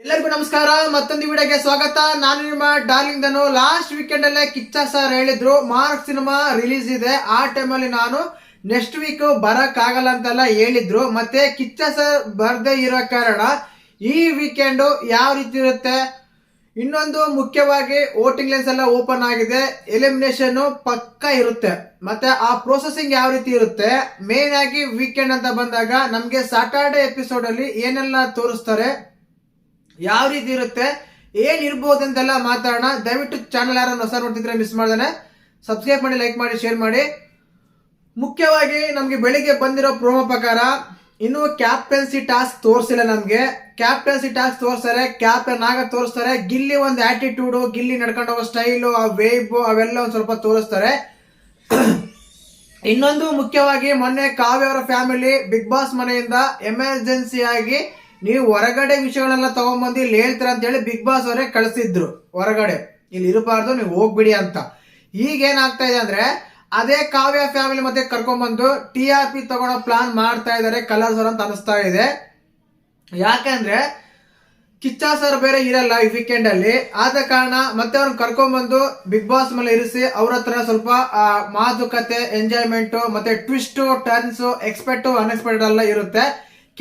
ಎಲ್ಲರಿಗೂ ನಮಸ್ಕಾರ. ಮತ್ತೊಂದು ವಿಡಿಯೋಗೆ ಸ್ವಾಗತ. ನಾನು ನಿಮ್ಮ ಡಾರ್ಲಿಂಗ್ ಧನು. ಲಾಸ್ಟ್ ವೀಕೆಂಡ್ ಅಲ್ಲೇ ಕಿಚ್ಚ ಸರ್ ಹೇಳಿದ್ರು ಮಾರ್ಕ್ ಸಿನಿಮಾ ರಿಲೀಸ್ ಇದೆ, ಆ ಟೈಮಲ್ಲಿ ನಾನು ನೆಕ್ಸ್ಟ್ ವೀಕ್ ಬರಕ್ ಆಗಲ್ಲ ಅಂತೆಲ್ಲ ಹೇಳಿದ್ರು. ಮತ್ತೆ ಕಿಚ್ಚ ಸರ್ ಬರ್ದೇ ಇರೋ ಕಾರಣ ಈ ವೀಕೆಂಡ್ ಯಾವ ರೀತಿ ಇರುತ್ತೆ, ಇನ್ನೊಂದು ಮುಖ್ಯವಾಗಿ ವೋಟಿಂಗ್ ಲೈನ್ಸ್ ಎಲ್ಲ ಓಪನ್ ಆಗಿದೆ, ಎಲಿಮಿನೇಷನ್ ಪಕ್ಕ ಇರುತ್ತೆ. ಮತ್ತೆ ಆ ಪ್ರೊಸೆಸಿಂಗ್ ಯಾವ ರೀತಿ ಇರುತ್ತೆ, ಮೇನ್ ಆಗಿ ವೀಕೆಂಡ್ ಅಂತ ಬಂದಾಗ ನಮ್ಗೆ ಸಾಟರ್ಡೆ ಎಪಿಸೋಡ್ ಅಲ್ಲಿ ಏನೆಲ್ಲ ತೋರಿಸ್ತಾರೆ, ಯಾವ ರೀತಿ ಇರುತ್ತೆ, ಏನ್ ಇರ್ಬೋದು ಅಂತೆಲ್ಲ ಮಾತಾಡೋಣ. ದಯವಿಟ್ಟು ಚಾನಲ್ ಯಾರು ಹೊಸ ನೋಡ್ತಿದ್ರೆ ಮಿಸ್ ಮಾಡ್ದಾನೆ ಸಬ್ಸ್ಕ್ರೈಬ್ ಮಾಡಿ, ಲೈಕ್ ಮಾಡಿ, ಶೇರ್ ಮಾಡಿ. ಮುಖ್ಯವಾಗಿ ನಮ್ಗೆ ಬೆಳಿಗ್ಗೆ ಬಂದಿರೋ ಪ್ರೋಮೋ ಪ್ರಕಾರ ಇನ್ನು ಕ್ಯಾಪ್ಟನ್ಸಿ ಟಾಸ್ಕ್ ತೋರಿಸಿಲ್ಲ. ನಮ್ಗೆ ಕ್ಯಾಪ್ಟನ್ಸಿ ಟಾಸ್ಕ್ ತೋರಿಸ್ತಾರೆ, ಕ್ಯಾಪ್ಟನ್ ಆಗ ತೋರಿಸ್ತಾರೆ, ಗಿಲ್ಲಿ ಒಂದು ಆಟಿಟ್ಯೂಡ್, ಗಿಲ್ಲಿ ನಡ್ಕೊಂಡು ಹೋಗೋ ಸ್ಟೈಲು, ಆ ವೇಬ್ ಅವೆಲ್ಲ ಒಂದ್ ಸ್ವಲ್ಪ ತೋರಿಸ್ತಾರೆ. ಇನ್ನೊಂದು ಮುಖ್ಯವಾಗಿ ಮೊನ್ನೆ ಕಾವ್ಯ ಅವರ ಫ್ಯಾಮಿಲಿ ಬಿಗ್ ಬಾಸ್ ಮನೆಯಿಂದ ಎಮರ್ಜೆನ್ಸಿ ಆಗಿ ನೀವು ಹೊರಗಡೆ ವಿಷಯಗಳೆಲ್ಲ ತಗೊಂಡ್ಬಂದು ಇಲ್ಲಿ ಹೇಳ್ತೀರ ಅಂತ ಹೇಳಿ ಬಿಗ್ ಬಾಸ್ ಅವರೇ ಕಳಿಸಿದ್ರು ಹೊರಗಡೆ, ಇಲ್ಲಿ ಇರಬಾರ್ದು ನೀವು ಹೋಗ್ಬಿಡಿ ಅಂತ. ಈಗ ಏನಾಗ್ತಾ ಇದೆ ಅಂದ್ರೆ ಅದೇ ಕಾವ್ಯ ಫ್ಯಾಮಿಲಿ ಮತ್ತೆ ಕರ್ಕೊಂಡ್ಬಂದು TRP ತಗೊಳೋ ಪ್ಲಾನ್ ಮಾಡ್ತಾ ಇದಾರೆ ಕಲರ್ಸ್ ಅವ್ರ ಅಂತ ಅನಿಸ್ತಾ ಇದೆ. ಯಾಕಂದ್ರೆ ಕಿಚ್ಚ ಸರ್ ಬೇರೆ ಇರಲ್ಲ ಈ ವೀಕೆಂಡ್ ಅಲ್ಲಿ, ಆದ ಕಾರಣ ಮತ್ತೆ ಅವ್ರನ್ನ ಕರ್ಕೊಂಡ್ಬಂದು ಬಿಗ್ ಬಾಸ್ ಮೇಲೆ ಇರಿಸಿ ಅವ್ರ ಹತ್ರ ಸ್ವಲ್ಪ ಮಾತುಕತೆ, ಎಂಜಾಯ್ಮೆಂಟ್, ಮತ್ತೆ ಟ್ವಿಸ್ಟ್, ಟರ್ನ್ಸ್, ಎಕ್ಸ್ಪೆಕ್ಟ್, ಅನ್ಎಕ್ಸ್ಪೆಕ್ಟೆಡ್ ಎಲ್ಲ ಇರುತ್ತೆ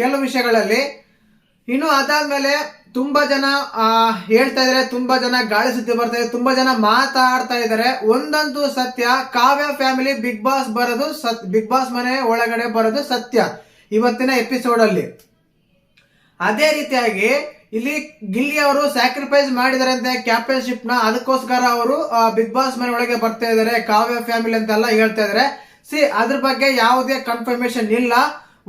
ಕೆಲವು ವಿಷಯಗಳಲ್ಲಿ. ಇನ್ನು ಅದಾದ್ಮೇಲೆ ತುಂಬಾ ಜನ ಹೇಳ್ತಾ ಇದಾರೆ, ತುಂಬಾ ಜನ ಗಾಳಿ ಸುದ್ದಿ ಬರ್ತಾ ಇದೆ, ತುಂಬಾ ಜನ ಮಾತಾಡ್ತಾ ಇದಾರೆ. ಒಂದಂತೂ ಸತ್ಯ, ಕಾವ್ಯ ಫ್ಯಾಮಿಲಿ ಬಿಗ್ ಬಾಸ್ ಬರೋದು ಬಿಗ್ ಬಾಸ್ ಮನೆ ಒಳಗಡೆ ಬರೋದು ಸತ್ಯ ಇವತ್ತಿನ ಎಪಿಸೋಡ್ ಅಲ್ಲಿ. ಅದೇ ರೀತಿಯಾಗಿ ಇಲ್ಲಿ ಗಿಲ್ಲಿ ಅವರು ಸ್ಯಾಕ್ರಿಫೈಸ್ ಮಾಡಿದಾರಂತೆ ಕ್ಯಾಪ್ಟನ್ಶಿಪ್ ನ, ಅದಕ್ಕೋಸ್ಕರ ಅವರು ಬಿಗ್ ಬಾಸ್ ಮನೆ ಒಳಗೆ ಬರ್ತಾ ಇದಾರೆ ಕಾವ್ಯ ಫ್ಯಾಮಿಲಿ ಅಂತೆಲ್ಲ ಹೇಳ್ತಾ ಇದಾರೆ. ಅದ್ರ ಬಗ್ಗೆ ಯಾವುದೇ ಕನ್ಫರ್ಮೇಶನ್ ಇಲ್ಲ.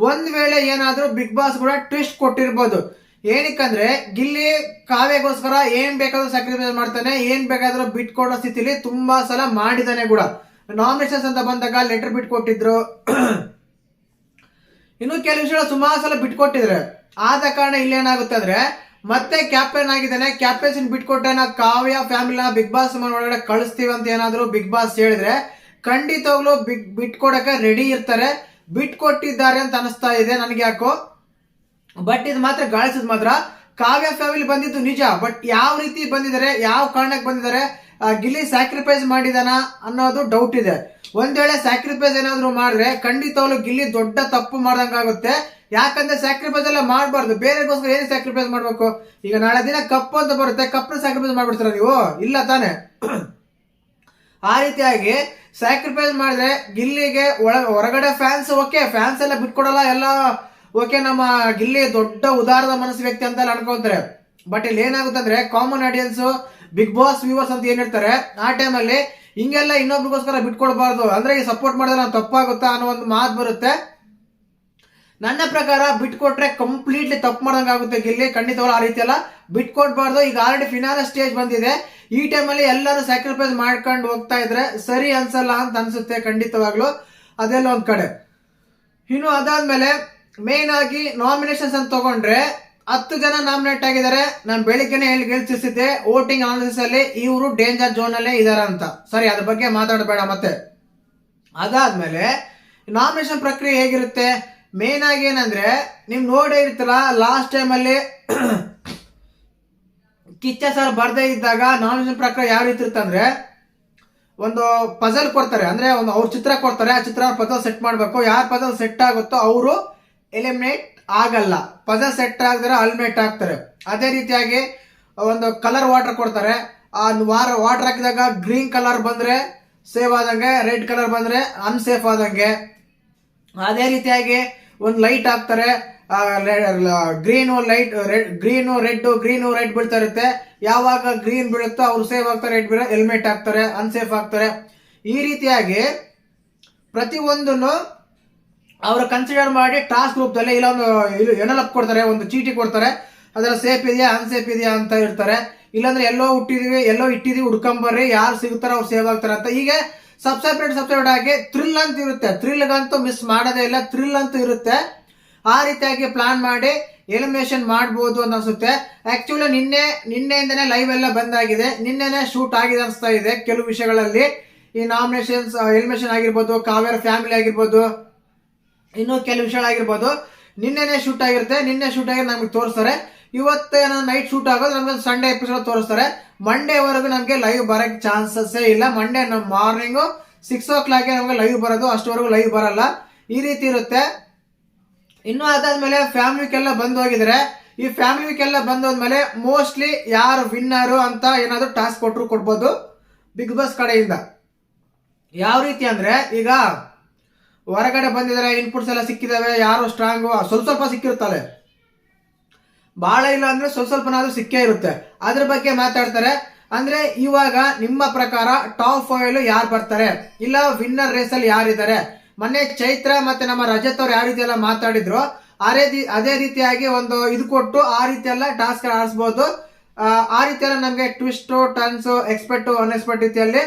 ಒಂದ್ ವೇಳೆ ಏನಾದ್ರೂ ಬಿಗ್ ಬಾಸ್ ಕೂಡ ಟ್ವಿಸ್ಟ್ ಕೊಟ್ಟಿರ್ಬೋದು. ಏನಕ್ಕಂದ್ರೆ ಗಿಲ್ಲಿ ಕಾವ್ಯಗೋಸ್ಕರ ಏನ್ ಬೇಕಾದ್ರೂ ಸ್ಯಾಕ್ರಿಫೈಸ್ ಮಾಡ್ತಾನೆ, ಏನ್ ಬೇಕಾದ್ರೂ ಬಿಟ್ ಕೊಡೋ ಸ್ಥಿತಿಲಿ ತುಂಬಾ ಸಲ ಮಾಡಿದಾನೆ ಕೂಡ. ನಾಮಿನೇಷನ್ಸ್ ಅಂತ ಬಂದಾಗ ಲೆಟರ್ ಬಿಟ್ ಕೊಟ್ಟಿದ್ರು, ಇನ್ನು ಕೆಲವು ವಿಷಯ ಸುಮಾರು ಸಲ ಬಿಟ್ ಕೊಟ್ಟಿದ್ರೆ. ಆದ ಕಾರಣ ಇಲ್ಲಿ ಏನಾಗುತ್ತೆ ಅಂದ್ರೆ ಮತ್ತೆ ಕ್ಯಾಪ್ಟನ್ ಆಗಿದ್ದಾನೆ, ಕ್ಯಾಪ್ಟನ್ಸಿನ್ ಬಿಟ್ ಕೊಟ್ಟರೆ ನಾವು ಕಾವ್ಯ ಫ್ಯಾಮಿಲಿನ ಬಿಗ್ ಬಾಸ್ ಒಳಗಡೆ ಕಳಿಸ್ತೀವಿ ಅಂತ ಏನಾದ್ರು ಬಿಗ್ ಬಾಸ್ ಹೇಳಿದ್ರೆ ಖಂಡಿತವಾಗ್ಲೂ ಬಿಟ್ ಕೊಡಕ್ಕೆ ರೆಡಿ ಇರ್ತಾರೆ. ಬಿಟ್ ಕೊಟ್ಟಿದ್ದಾರೆ ಅಂತ ಅನಿಸ್ತಾ ಇದೆ ನನಗೆ ಯಾಕೋ. ಬಟ್ ಇದು ಮಾತ್ರ ಗಾಳಿಸಿದ್ ಮಾತ್ರ ಕಾವ್ಯ ಫ್ಯಾಮಿಲಿ ಬಂದಿದ್ದು ನಿಜ. ಬಟ್ ಯಾವ ರೀತಿ ಬಂದಿದ್ದಾರೆ, ಯಾವ ಕಾರಣಕ್ಕೆ ಬಂದಿದ್ದಾರೆ, ಗಿಲ್ಲಿ ಸ್ಯಾಕ್ರಿಫೈಸ್ ಮಾಡಿದಾನ ಅನ್ನೋದು ಡೌಟ್ ಇದೆ. ಒಂದ್ ವೇಳೆ ಸ್ಯಾಕ್ರಿಫೈಸ್ ಏನಾದ್ರು ಮಾಡಿದ್ರೆ ಖಂಡಿತವಾಗ್ಲೂ ಗಿಲ್ಲಿ ದೊಡ್ಡ ತಪ್ಪು ಮಾಡ್ದಂಗಾಗುತ್ತೆ. ಯಾಕಂದ್ರೆ ಸ್ಯಾಕ್ರಿಫೈಸ್ ಎಲ್ಲ ಮಾಡಬಾರ್ದು, ಬೇರೆಗೋಸ್ಕರ ಏನೇ ಸ್ಯಾಕ್ರಿಫೈಸ್ ಮಾಡ್ಬೇಕು. ಈಗ ನಾಳೆ ದಿನ ಕಪ್ ಅಂತ ಬರುತ್ತೆ, ಕಪ್ನ ಸ್ಯಾಕ್ರಿಫೈಸ್ ಮಾಡ್ಬಿಡ್ತಾರ ನೀವು, ಇಲ್ಲ ತಾನೆ? ಆ ರೀತಿಯಾಗಿ ಸ್ಯಾಕ್ರಿಫೈಸ್ ಮಾಡಿದ್ರೆ ಗಿಲ್ಲಿಗೆ ಹೊರಗಡೆ ಫ್ಯಾನ್ಸ್ ಓಕೆ, ಫ್ಯಾನ್ಸ್ ಎಲ್ಲ ಬಿಟ್ಕೊಡಲ್ಲ, ಎಲ್ಲ ಓಕೆ, ನಮ್ಮ ಗಿಲ್ಲಿ ದೊಡ್ಡ ಉದಾರದ ಮನಸ್ಸು ವ್ಯಕ್ತಿ ಅಂತ ಅನ್ಕೊಂತಾರೆ. ಬಟ್ ಇಲ್ಲಿ ಏನಾಗುತ್ತೆ ಅಂದ್ರೆ common audience, Bigg Boss viewers ಅಂತ ಏನಿರ್ತಾರೆ, ಆ ಟೈಮಲ್ಲಿ ಹಿಂಗೆಲ್ಲ ಇನ್ನೊಬ್ರಿಗೋಸ್ಕರ ಬಿಟ್ಕೊಡ್ಬಾರ್ದು, ಅಂದ್ರೆ ಈ ಸಪೋರ್ಟ್ ಮಾಡಿದ್ರೆ ನಾವು ತಪ್ಪಾಗುತ್ತಾ ಅನ್ನೋ ಒಂದು ಮಾತು ಬರುತ್ತೆ. ನನ್ನ ಪ್ರಕಾರ ಬಿಟ್ಕೊಟ್ರೆ ಕಂಪ್ಲೀಟ್ಲಿ ತಪ್ಪು ಮಾಡ್ದಂಗಾಗುತ್ತೆ ಗಿಲ್ಲಿ. ಖಂಡಿತವಾಗ್ಲೂ ಆ ರೀತಿ ಎಲ್ಲ ಬಿಟ್ಕೊಡ್ಬಾರ್ದು. ಈಗ ಆಲ್ರೆಡಿ ಫಿನಾಲೆ ಸ್ಟೇಜ್ ಬಂದಿದೆ, ಈ ಟೈಮಲ್ಲಿ ಎಲ್ಲರೂ ಸ್ಯಾಕ್ರಿಫೈಸ್ ಮಾಡ್ಕೊಂಡು ಹೋಗ್ತಾ ಇದ್ರೆ ಸರಿ ಅನ್ಸಲ್ಲ ಅಂತ ಅನ್ಸುತ್ತೆ ಖಂಡಿತವಾಗ್ಲು. ಅದೆಲ್ಲ ಒಂದ್ ಕಡೆ. ಇನ್ನು ಅದಾದ್ಮೇಲೆ ಮೇನ್ ಆಗಿ ನಾಮಿನೇಷನ್ಸ್ ಅಂತ ತಗೊಂಡ್ರೆ 10 ಜನ ನಾಮಿನೇಟ್ ಆಗಿದ್ದಾರೆ. ನಾನು ಬೆಳಿಗ್ಗೆನೆ ಹೇಳ್ತಿದ್ದೆ ವೋಟಿಂಗ್ ಅನಾಲಿಸಿಸ್ ಅಲ್ಲಿ ಇವರು ಡೇಂಜರ್ ಝೋನ್ ಅಲ್ಲೇ ಇದಾರೆ ಅಂತ. ಸರಿ, ಅದ್ರ ಬಗ್ಗೆ ಮಾತಾಡಬೇಡ. ಮತ್ತೆ ಅದಾದ್ಮೇಲೆ ನಾಮಿನೇಷನ್ ಪ್ರಕ್ರಿಯೆ ಹೇಗಿರುತ್ತೆ, ಮೇನ್ ಆಗಿ ಏನಂದ್ರೆ ನೀವು ನೋಡೇ ಇರ್ತಲ್ಲ, ಲಾಸ್ಟ್ ಟೈಮ್ ಅಲ್ಲಿ ಕಿಚ್ಚ ಸರ್ ಬರ್ದೇ ಇದ್ದಾಗ ನಾಮಿನೇಷನ್ ಪ್ರಕ್ರಿಯೆ ಯಾವ ರೀತಿ ಇರುತ್ತೆ ಅಂದ್ರೆ ಒಂದು ಪಜಲ್ ಕೊಡ್ತಾರೆ, ಅಂದ್ರೆ ಒಂದು ಅವ್ರ ಚಿತ್ರ ಕೊಡ್ತಾರೆ, ಆ ಚಿತ್ರ ಪಜಲ್ ಸೆಟ್ ಮಾಡ್ಬೇಕು. ಯಾರು ಪಜಲ್ ಸೆಟ್ ಆಗುತ್ತೋ ಅವರು ಎಲಿಮಿನೇಟ್ ಆಗಲ್ಲ, ಪಜಲ್ ಸೆಟ್ ಆಗಿದ್ರೆ ಎಲಿಮಿನೇಟ್ ಆಗ್ತಾರೆ. ಅದೇ ರೀತಿಯಾಗಿ ಒಂದು ಕಲರ್ ವಾಟರ್ ಕೊಡ್ತಾರೆ, ಆ ವಾಟರ್ ಹಾಕಿದಾಗ ಗ್ರೀನ್ ಕಲರ್ ಬಂದ್ರೆ ಸೇವ್ ಆದಂಗೆ, ರೆಡ್ ಕಲರ್ ಬಂದ್ರೆ ಅನ್ಸೇಫ್ ಆದಂಗೆ. ಅದೇ ರೀತಿಯಾಗಿ ಒಂದು ಲೈಟ್ ಹಾಕ್ತಾರೆ, ಗ್ರೀನು ಲೈಟ್, ಗ್ರೀನು ರೆಡ್ ಬೀಳ್ತಾ ಇರುತ್ತೆ. ಯಾವಾಗ ಗ್ರೀನ್ ಬೀಳುತ್ತೋ ಅವ್ರು ಸೇವ್ ಆಗ್ತಾರೆ, ರೆಡ್ ಬೀಳ ಹೆಲ್ಮೆಟ್ ಹಾಕ್ತಾರೆ, ಅನ್ಸೇಫ್ ಆಗ್ತಾರೆ. ಈ ರೀತಿಯಾಗಿ ಪ್ರತಿಯೊಂದನ್ನು ಅವರು ಕನ್ಸಿಡರ್ ಮಾಡಿ ಟಾಸ್ಕ್ ರೂಪದಲ್ಲಿ ಇಲ್ಲ ಒಂದು ಎನಲಪ್ ಕೊಡ್ತಾರೆ, ಒಂದು ಚೀಟಿ ಕೊಡ್ತಾರೆ, ಅದರ ಸೇಫ್ ಇದೆಯಾ ಅನ್ಸೇಫ್ ಇದೆಯಾ ಅಂತ ಇರ್ತಾರೆ. ಇಲ್ಲಾಂದ್ರೆ ಎಲ್ಲೋ ಇಟ್ಟಿದೀವಿ ಹುಡ್ಕೊಂಬರ್ರಿ, ಯಾರು ಸಿಗುತ್ತಾರೋ ಅವ್ರು ಸೇವ್ ಆಗ್ತಾರೆ ಅಂತ. ಹೀಗೆ ಸಬ್ಸೆಪ್ರೇಟ್ ಆಗಿ ಥ್ರಿಲ್ ಅಂತ ಇರುತ್ತೆ. ಥ್ರಿಲ್ಗಂತೂ ಮಿಸ್ ಮಾಡೋದೇ ಇಲ್ಲ, ಥ್ರಿಲ್ ಅಂತೂ ಇರುತ್ತೆ. ಆ ರೀತಿಯಾಗಿ ಪ್ಲಾನ್ ಮಾಡಿ ಎಲಿಮಿನೇಷನ್ ಮಾಡಬಹುದು ಅಂತ ಅನ್ಸುತ್ತೆ. ಆಕ್ಚುಲಿ ನಿನ್ನೆಯಿಂದನೇ ಲೈವ್ ಎಲ್ಲ ಬಂದಾಗಿದೆ, ನಿನ್ನೆನೆ ಶೂಟ್ ಆಗಿದೆ ಅನಿಸ್ತಾ ಇದೆ ಕೆಲವು ವಿಷಯಗಳಲ್ಲಿ. ಈ ನಾಮಿನೇಷನ್ಸ್ ಎಲಿಮಿನೇಷನ್ ಆಗಿರ್ಬೋದು, ಕಾವ್ಯರ ಫ್ಯಾಮಿಲಿ ಆಗಿರ್ಬೋದು, ಇನ್ನು ಕೆಲವು ವಿಷಯಗಳಾಗಿರ್ಬೋದು, ನಿನ್ನೆನೆ ಶೂಟ್ ಆಗಿರುತ್ತೆ. ನಿನ್ನೆ ಶೂಟ್ ಆಗಿ ನಮ್ಗೆ ತೋರಿಸ್ತಾರೆ. ಇವತ್ತೇನೋ ನೈಟ್ ಶೂಟ್ ಆಗೋದು ನಮ್ಗೆ ಸಂಡೇ ಎಪಿಸೋಡ್ ತೋರಿಸ್ತಾರೆ. ಮಂಡೇವರೆಗೂ ನಮಗೆ ಲೈವ್ ಬರೋಕ್ಕೆ ಚಾನ್ಸಸ್ಸೇ ಇಲ್ಲ. ಮಂಡೇ ನಮ್ಮ ಮಾರ್ನಿಂಗು 6 o'clock ನಮಗೆ ಲೈವ್ ಬರೋದು, ಅಷ್ಟವರೆಗೂ ಲೈವ್ ಬರಲ್ಲ. ಈ ರೀತಿ ಇರುತ್ತೆ. ಇನ್ನು ಅದಾದ್ಮೇಲೆ ಫ್ಯಾಮಿಲಿ ವೀಕೆಲ್ಲ ಬಂದು ಹೋಗಿದ್ರೆ, ಈ ಫ್ಯಾಮಿಲಿ ವೀಕೆಲ್ಲ ಬಂದೋದ್ಮೇಲೆ ಮೋಸ್ಟ್ಲಿ ಯಾರು ವಿನ್ನರು ಅಂತ ಏನಾದ್ರು ಟಾಸ್ಕ್ ಕೊಡ್ಬೋದು ಬಿಗ್ ಬಾಸ್ ಕಡೆಯಿಂದ. ಯಾವ ರೀತಿ ಅಂದ್ರೆ, ಈಗ ಹೊರಗಡೆ ಬಂದಿದ್ದಾರೆ, ಇನ್ಪುಟ್ಸ್ ಎಲ್ಲ ಸಿಕ್ಕಿದಾವೆ, ಯಾರು ಸ್ಟ್ರಾಂಗು ಸ್ವಲ್ಪ ಸಿಕ್ಕಿರುತ್ತಲ್ಲ, ಬಹಳ ಇಲ್ಲ ಅಂದ್ರೆ ಸ್ವಲ್ಪನಾದ್ರೂ ಸಿಕ್ಕೇ ಇರುತ್ತೆ. ಅದ್ರ ಬಗ್ಗೆ ಮಾತಾಡ್ತಾರೆ. ಅಂದ್ರೆ ಇವಾಗ ನಿಮ್ಮ ಪ್ರಕಾರ ಟಾಪ್ 5 ಯಾರು ಬರ್ತಾರೆ, ಇಲ್ಲ ವಿನ್ನರ್ ರೇಸ್ ಅಲ್ಲಿ ಯಾರಿದ್ದಾರೆ? ಮೊನ್ನೆ ಚೈತ್ರ ಮತ್ತೆ ನಮ್ಮ ರಜತ್ ಅವ್ರು ಯಾವ ರೀತಿ ಎಲ್ಲ ಮಾತಾಡಿದ್ರು, ಅದೇ ರೀತಿಯಾಗಿ ಒಂದು ಇದು ಕೊಟ್ಟು ಆ ರೀತಿ ಎಲ್ಲ ಟಾಸ್ಕ್ ಆಡಿಸಬಹುದು. ಆ ರೀತಿ ಎಲ್ಲ ನಮ್ಗೆ ಟ್ವಿಸ್ಟ್ ಟರ್ನ್ಸ್ ಎಕ್ಸ್ಪೆಕ್ಟ್ ಅನ್ಎಕ್ಸ್ಪೆಕ್ಟ್ ರೀತಿಯಲ್ಲಿ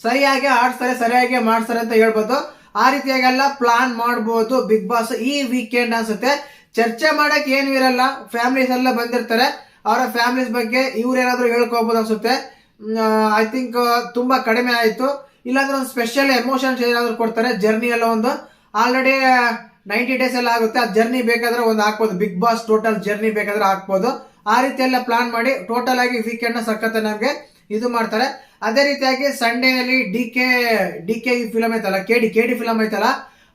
ಸರಿಯಾಗಿ ಆಡಿಸ್ತಾರೆ, ಸರಿಯಾಗಿ ಮಾಡ್ತಾರೆ ಅಂತ ಹೇಳ್ಬೋದು. ಆ ರೀತಿಯಾಗೆಲ್ಲ ಪ್ಲಾನ್ ಮಾಡಬಹುದು ಬಿಗ್ ಬಾಸ್ ಈ ವೀಕೆಂಡ್ ಅನ್ಸುತ್ತೆ. ಚರ್ಚೆ ಮಾಡಕ್ ಏನು ಇರಲ್ಲ, ಫ್ಯಾಮಿಲೀಸ್ ಎಲ್ಲ ಬಂದಿರ್ತಾರೆ, ಅವರ ಫ್ಯಾಮಿಲೀಸ್ ಬಗ್ಗೆ ಇವ್ರೇನಾದ್ರೂ ಹೇಳ್ಕೋಬಹುದು ಅನ್ಸುತ್ತೆ. ಐ ಥಿಂಕ್ ತುಂಬಾ ಕಡಿಮೆ ಆಯ್ತು. ಇಲ್ಲಾಂದ್ರೆ ಒಂದು ಸ್ಪೆಷಲ್ ಎಮೋಷನ್ಸ್ ಏನಾದ್ರು ಕೊಡ್ತಾರೆ. ಜರ್ನಿ ಎಲ್ಲ ಒಂದು ಆಲ್ರೆಡಿ 90 days ಎಲ್ಲ ಆಗುತ್ತೆ. ಆ ಜರ್ನಿ ಬೇಕಾದ್ರೆ ಒಂದು ಹಾಕ್ಬೋದು, ಬಿಗ್ ಬಾಸ್ ಟೋಟಲ್ ಜರ್ನಿ ಬೇಕಾದ್ರೆ ಹಾಕ್ಬೋದು. ಆ ರೀತಿ ಎಲ್ಲ ಪ್ಲಾನ್ ಮಾಡಿ ಟೋಟಲ್ ಆಗಿ ವೀಕೆಂಡ್ ನ ಸಖತ್ ನಮ್ಗೆ ಇದು ಮಾಡ್ತಾರೆ. ಅದೇ ರೀತಿಯಾಗಿ ಸಂಡೇನಲ್ಲಿ ಡಿ ಕೆ ಫಿಲಮ್ ಐತಲ್ಲ, ಕೆಡಿ ಫಿಲಮ್ ಐತಲ್ಲ,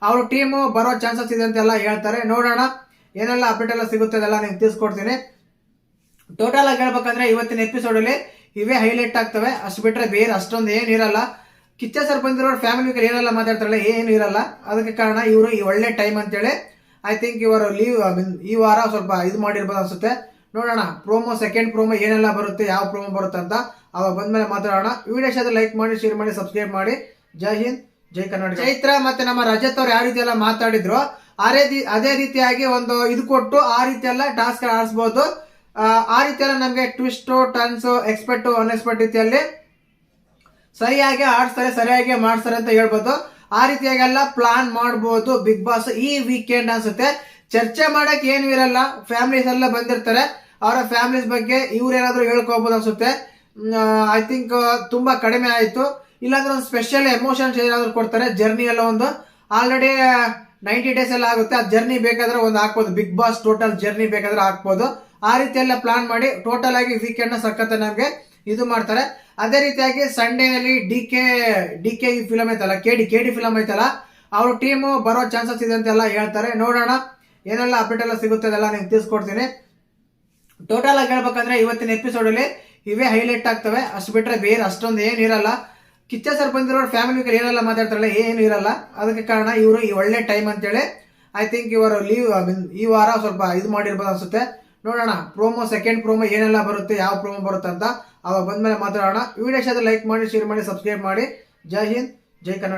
ಅವ್ರ ಟೀಮು ಬರೋ ಚಾನ್ಸಸ್ ಇದೆ ಅಂತೆಲ್ಲ ಹೇಳ್ತಾರೆ. ನೋಡೋಣ ಏನೆಲ್ಲ ಅಪ್ಡೇಟ್ ಎಲ್ಲ ಸಿಗುತ್ತೆ ಅದೆಲ್ಲ ನಿಮ್ಗೆ ತಿಳಿಸ್ಕೊಡ್ತೀನಿ. ಟೋಟಲ್ ಆಗಿ ಹೇಳ್ಬೇಕಂದ್ರೆ ಇವತ್ತಿನ ಎಪಿಸೋಡ್ ಅಲ್ಲಿ ಇವೇ ಹೈಲೈಟ್ ಆಗ್ತವೆ. ಅಷ್ಟು ಬಿಟ್ರೆ ಬೇರೆ ಅಷ್ಟೊಂದು ಏನು ಇರಲ್ಲ. ಕಿಚ್ಚ ಸರ್ ಬಂದಿರೋ ಫ್ಯಾಮಿಲಿ ಏನೆಲ್ಲ ಮಾತಾಡ್ತಾರಲ್ಲ ಏನು ಇರಲ್ಲ. ಅದಕ್ಕೆ ಕಾರಣ ಇವರು ಈ ಒಳ್ಳೆ ಟೈಮ್ ಅಂತೇಳಿ ಐ ಥಿಂಕ್ ಇವರು ಲೀವ್ ಈ ವಾರ ಸ್ವಲ್ಪ ಇದು ಮಾಡಿರ್ಬೋದು ಅನ್ಸುತ್ತೆ. ನೋಡೋಣ ಸೆಕೆಂಡ್ ಪ್ರೋಮೋ ಏನೆಲ್ಲ ಬರುತ್ತೆ, ಯಾವ ಪ್ರೋಮೋ ಬರುತ್ತೆ ಅಂತ ಅವಾಗ ಬಂದ್ಮೇಲೆ ಮಾತಾಡೋಣ. ವಿಡಿಯೋ ಇಷ್ಟ ಲೈಕ್ ಮಾಡಿ, ಶೇರ್ ಮಾಡಿ, ಸಬ್ಸ್ಕ್ರೈಬ್ ಮಾಡಿ. ಜೈ ಹಿಂದ್, ಜೈ ಕರ್ನಾಟಕ. ಚೈತ್ರ ಮತ್ತೆ ನಮ್ಮ ರಜತ್ ಅವ್ರು ಯಾವ ರೀತಿ ಎಲ್ಲ ಮಾತಾಡಿದ್ರು ಅದೇ ರೀತಿಯಾಗಿ ಒಂದು ಇದು ಕೊಟ್ಟು ಆ ರೀತಿ ಎಲ್ಲ ಟಾಸ್ಕ್ ಆಡಿಸಬಹುದು. ಆ ರೀತಿ ಎಲ್ಲ ನಮ್ಗೆ ಟ್ವಿಸ್ಟ್ ಟರ್ನ್ಸ್ ಎಕ್ಸ್ಪೆಕ್ಟ್ ಅನ್ಎಕ್ಸ್ಪೆಕ್ಟ್ ರೀತಿಯಲ್ಲಿ ಸರಿಯಾಗಿ ಆಡಿಸ್ತಾರೆ, ಸರಿಯಾಗಿ ಮಾಡ್ತಾರೆ ಅಂತ ಹೇಳ್ಬೋದು. ಆ ರೀತಿಯಾಗೆಲ್ಲ ಪ್ಲಾನ್ ಮಾಡಬಹುದು ಬಿಗ್ ಬಾಸ್ ಈ ವೀಕೆಂಡ್ ಅನ್ಸುತ್ತೆ. ಚರ್ಚೆ ಮಾಡಕ್ ಏನು ಇರಲ್ಲ, ಫ್ಯಾಮಿಲೀಸ್ ಎಲ್ಲ ಬಂದಿರ್ತಾರೆ, ಅವರ ಫ್ಯಾಮಿಲೀಸ್ ಬಗ್ಗೆ ಇವ್ರೇನಾದ್ರೂ ಹೇಳ್ಕೋಬಹುದು ಅನ್ಸುತ್ತೆ. ಐ ಥಿಂಕ್ ತುಂಬಾ ಕಡಿಮೆ ಆಯ್ತು. ಇಲ್ಲಾಂದ್ರೆ ಒಂದು ಸ್ಪೆಷಲ್ ಎಮೋಷನ್ಸ್ ಏನಾದ್ರು ಕೊಡ್ತಾರೆ. ಜರ್ನಿ ಎಲ್ಲ ಒಂದು ಆಲ್ರೆಡಿ 90 days ಎಲ್ಲ ಆಗುತ್ತೆ. ಆ ಜರ್ನಿ ಬೇಕಾದ್ರೆ ಒಂದು ಹಾಕ್ಬೋದು, ಬಿಗ್ ಬಾಸ್ ಟೋಟಲ್ ಜರ್ನಿ ಬೇಕಾದ್ರೆ ಹಾಕ್ಬೋದು. ಆ ರೀತಿ ಎಲ್ಲ ಪ್ಲಾನ್ ಮಾಡಿ ಟೋಟಲ್ ಆಗಿ ವೀಕೆಂಡ್ ನ ಸಖತ್ ನಮ್ಗೆ ಇದು ಮಾಡ್ತಾರೆ. ಅದೇ ರೀತಿಯಾಗಿ ಸಂಡೇನಲ್ಲಿ ಡಿ ಕೆ ಫಿಲಮ್ ಐತಲ್ಲ, ಕೆಡಿ ಫಿಲಮ್ ಐತಲ್ಲ, ಅವ್ರ ಟೀಮು ಬರೋ ಚಾನ್ಸಸ್ ಇದೆ ಅಂತೆಲ್ಲ ಹೇಳ್ತಾರೆ. ನೋಡೋಣ ಏನೆಲ್ಲ ಅಪ್ಡೇಟ್ ಎಲ್ಲ ಸಿಗುತ್ತೆ ಅದೆಲ್ಲ ನಿಮ್ಗೆ ತಿಳಿಸ್ಕೊಡ್ತೀನಿ. ಟೋಟಲ್ ಆಗಿ ಹೇಳ್ಬೇಕಂದ್ರೆ ಇವತ್ತಿನ ಎಪಿಸೋಡ್ ಅಲ್ಲಿ ಇವೇ ಹೈಲೈಟ್ ಆಗ್ತವೆ. ಅಷ್ಟು ಬಿಟ್ರೆ ಬೇರೆ ಅಷ್ಟೊಂದು ಏನು ಇರಲ್ಲ. ಕಿಚ್ಚ ಸರ್ ಬಂದಿರೋ ಫ್ಯಾಮಿಲಿ ಏನೆಲ್ಲ ಮಾತಾಡ್ತಾರಲ್ಲ ಏನು ಇರಲ್ಲ. ಅದಕ್ಕೆ ಕಾರಣ ಇವರು ಈ ಒಳ್ಳೆ ಟೈಮ್ ಅಂತೇಳಿ ಐ ಥಿಂಕ್ ಇವರು ಲೀವ್ ಈ ವಾರ ಸ್ವಲ್ಪ ಇದು ಮಾಡಿರ್ಬೋದು ಅನ್ಸುತ್ತೆ. ನೋಡೋಣ ಸೆಕೆಂಡ್ ಪ್ರೋಮೋ ಏನೆಲ್ಲ ಬರುತ್ತೆ, ಯಾವ ಪ್ರೋಮೋ ಬರುತ್ತೆ ಅಂತ ಅವಾಗ ಬಂದ್ಮೇಲೆ ಮಾತಾಡೋಣ. ವಿಡಿಯೋ ಇಷ್ಟ ಲೈಕ್ ಮಾಡಿ, ಶೇರ್ ಮಾಡಿ, ಸಬ್ಸ್ಕ್ರೈಬ್ ಮಾಡಿ. ಜೈ ಹಿಂದ್, ಜೈ ಕರ್ನಾಟಕ.